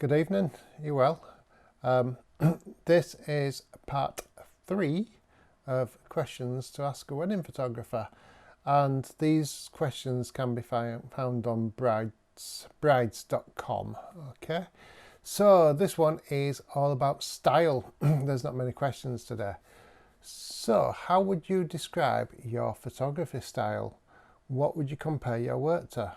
Good evening, you well? This is part 3 of questions to ask a wedding photographer, and these questions can be found on brides.com. Okay, so this one is all about style. There's not many questions today. So how would you describe your photography style? What would you compare your work to?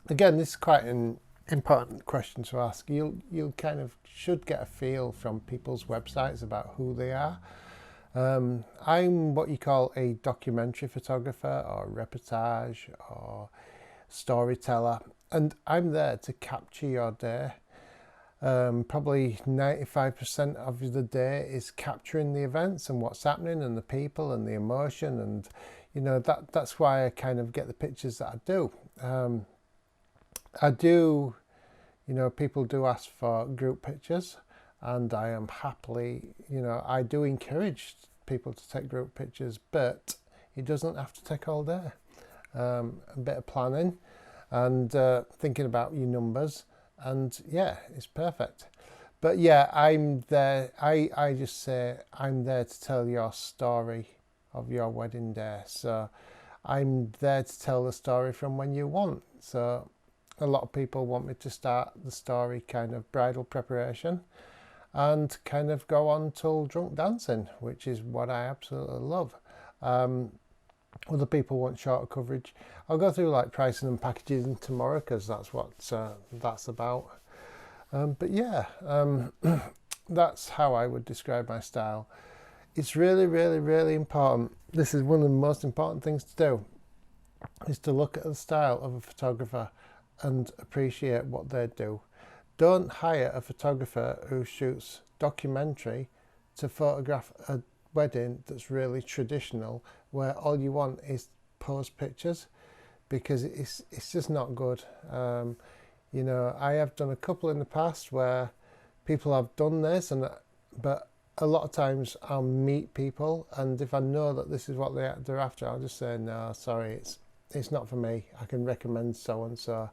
Again, this is quite an important question to ask. You kind of should get a feel from people's websites about who they are. I'm what you call a documentary photographer or reportage or storyteller, and I'm there to capture your day. Probably 95% of the day is capturing the events and what's happening and the people and the emotion, and that's why I kind of get the pictures that I do. People do ask for group pictures, and I am happily, I do encourage people to take group pictures, but it doesn't have to take all day. A bit of planning and thinking about your numbers, and yeah, it's perfect. But yeah, I'm there. I just say I'm there to tell your story of your wedding day. So I'm there to tell the story from when you want. So a lot of people want me to start the story kind of bridal preparation and kind of go on till drunk dancing, which is what I absolutely love. Other people want shorter coverage. I'll go through like pricing and packaging tomorrow, because that's what that's about. But yeah, that's how I would describe my style. It's really, really, really important. This is one of the most important things to do, is to look at the style of a photographer and appreciate what they do. Don't hire a photographer who shoots documentary to photograph a wedding that's really traditional, where all you want is pose pictures, because it's just not good. I have done a couple in the past where people have done this, but a lot of times I'll meet people, and if I know that this is what they're after, I'll just say, no, sorry, it's not for me. I can recommend so and so.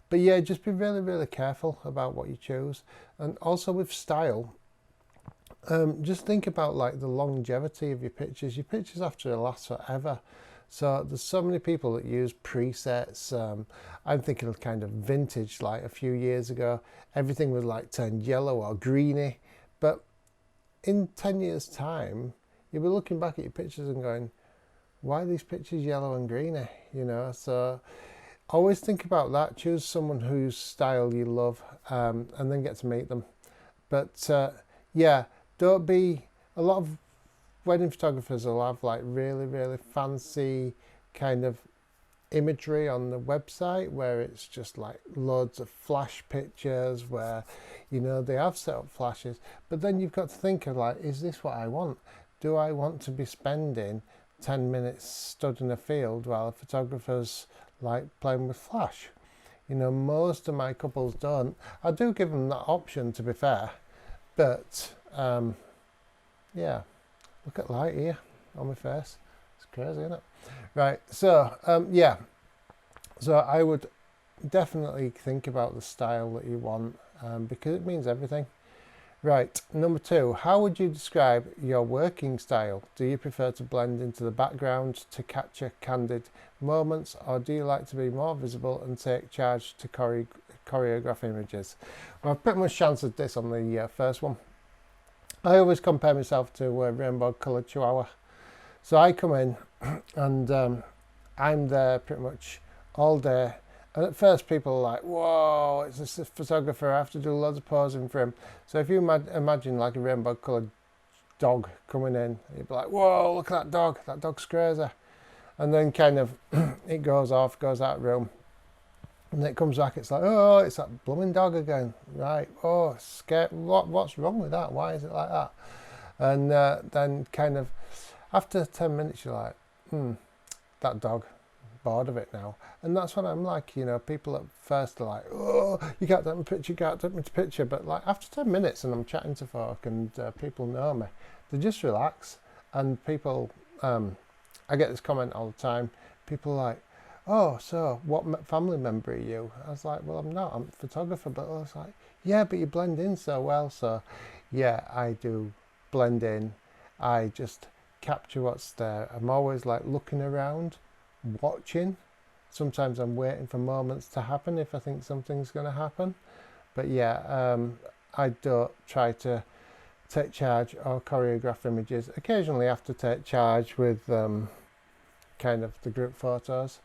But yeah, just be really, really careful about what you choose. And also with style, just think about like the longevity of your pictures. Your pictures have to last forever. So there's so many people that use presets. I'm thinking of kind of vintage, like a few years ago, everything was like turned yellow or greeny. But in 10 years time, you'll be looking back at your pictures and going, why are these pictures yellow and greeny? So always think about that. Choose someone whose style you love, and then get to meet them. But yeah, don't be, a lot of wedding photographers will have like really, really fancy kind of imagery on the website, where it's just like loads of flash pictures where they have set up flashes, but then you've got to think of like, is this what I want? Do I want to be spending 10 minutes stood in a field while a photographer's like playing with flash? Most of my couples don't. I do give them that option, to be fair, but yeah, look at light here on my face. It's crazy, isn't it? Right, so yeah, so I would definitely think about the style that you want, because it means everything. Right, number 2, how would you describe your working style? Do you prefer to blend into the background to capture candid moments, or do you like to be more visible and take charge to choreograph images? Well, I've pretty much answered this on the first one. I always compare myself to a rainbow coloured chihuahua. So I come in and I'm there pretty much all day. And at first people are like, whoa, it's this photographer, I have to do loads of posing for him. So if you imagine like a rainbow coloured dog coming in, you'd be like, whoa, look at that dog's crazy. And then kind of it goes off, goes out of the room. And it comes back, it's like, oh, it's that blooming dog again. Right, oh, scared. What's wrong with that? Why is it like that? And then kind of after 10 minutes, you're like, that dog, bored of it now. And that's what I'm like, people at first are like, oh, you can't take me picture, but like after 10 minutes and I'm chatting to folk and people know me, they just relax. And people, I get this comment all the time, people are like, oh, so what family member are you? I was like, well, I'm not, I'm a photographer. But I was like, yeah, but you blend in so well. So yeah, I do blend in. I just capture what's there. I'm always like looking around, watching. Sometimes I'm waiting for moments to happen if I think something's going to happen. But yeah, I don't try to take charge or choreograph images. Occasionally I have to take charge with kind of the group photos.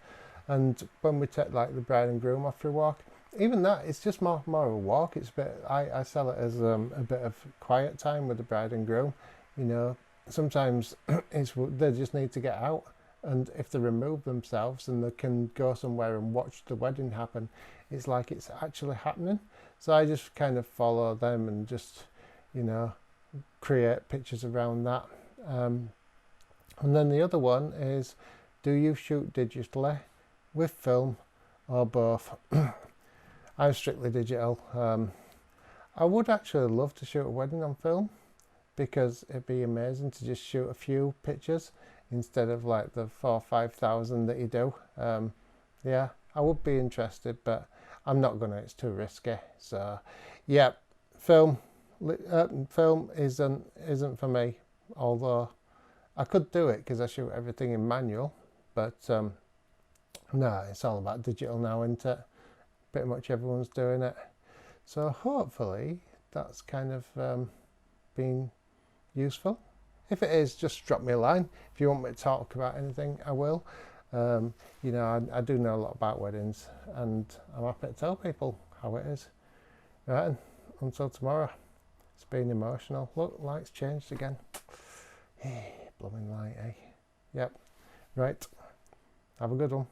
And when we take like the bride and groom off for a walk, even that, it's just more of a walk. It's a bit, I sell it as a bit of quiet time with the bride and groom. You know, sometimes it's they just need to get out, and if they remove themselves and they can go somewhere and watch the wedding happen, it's like it's actually happening. So I just kind of follow them and just, you know, create pictures around that. And then the other one is, do you shoot digitally, with film, or both? I'm strictly digital. I would actually love to shoot a wedding on film, because it'd be amazing to just shoot a few pictures instead of like the 4,000 or 5,000 that you do. Yeah, I would be interested, but I'm not gonna. It's too risky. So, yeah, film isn't for me. Although I could do it because I shoot everything in manual, but no, it's all about digital now, isn't it? Pretty much everyone's doing it. So hopefully that's kind of been useful. If it is, just drop me a line. If you want me to talk about anything, I will. You know, I do know a lot about weddings, and I'm happy to tell people how it is. Right, until tomorrow. It's been emotional. Look, light's changed again. Blooming light, eh? Yep. Right. Have a good one.